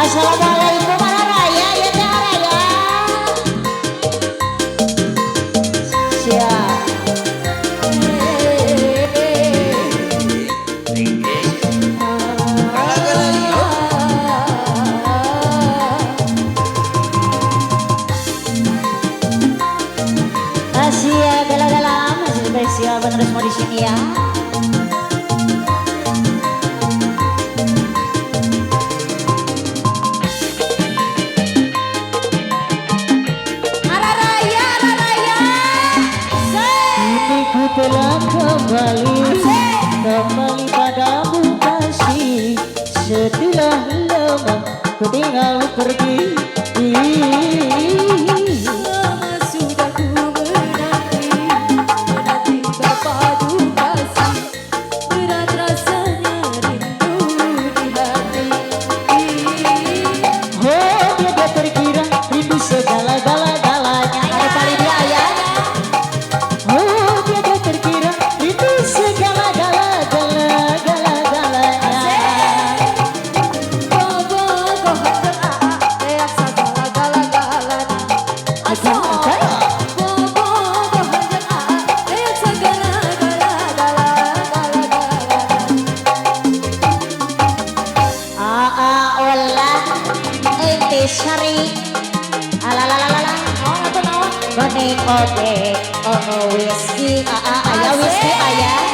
Assalamualaikum para raya ya teh raya. Siap. Asia dalam masih spesial bener semua di sini ya. Telah kembali padamu kasih, setelah lama ku tinggal pergi. Lama sudah ku menanti berpadu kasih, berat rasanya rindu di hati. Oh tiada terkira rindu segala-galanya. Ada paling dia ayah. Oh tiada terkira rindu segala-galanya. Bobo gohong reak segala-gala-galana. Asal bobo gohong reak segala-gala-galana. Olah ente sari. Alalalala. Oh apa naon? Bonek obek. Oh whisky. Ayah whisky ayah.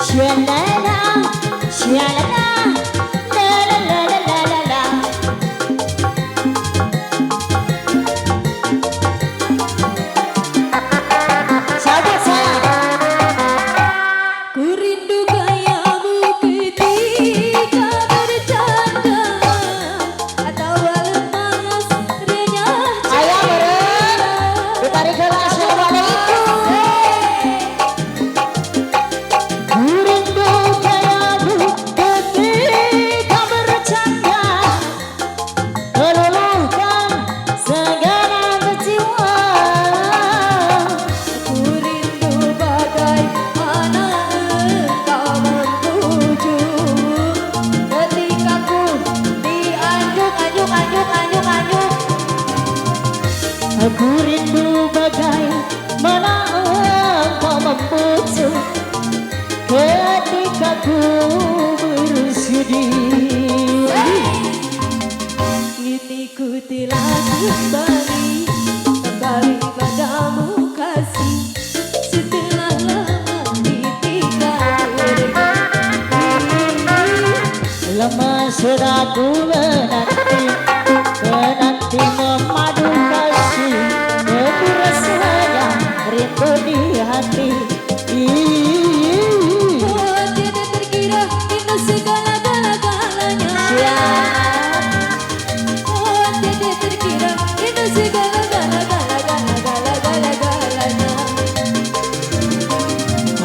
Shalala, shalala, la la la la la la la. Sahabat saya. Ku rindu gayamu ketika bercanda atau lemas renyah Ayah meren, ditarik heula. Assalamualaikum. Ku rindu gayamu ketika bercanda, meluluhkan segala jiwa. Ku rindu bagaimana engkau menuju ketika ku dianjuk-anjuk. Aku rindu bagaimana engkau membujuk ketika ku bersedih. Kini ku telah kembali padamu kasih, setelah lama ditinggal pergi. Lama sudah ku menanti memadu kasih, aku rasanya rindu di hati. Oh tiada terkira rindu segala-galanya. Oh tiada terkira rindu segala-galanya.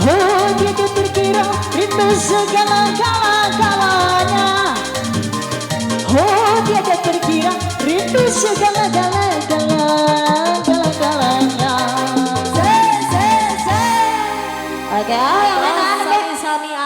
Oh tiada terkira rindu segala-galanya. Oh tiada terkira rindu segala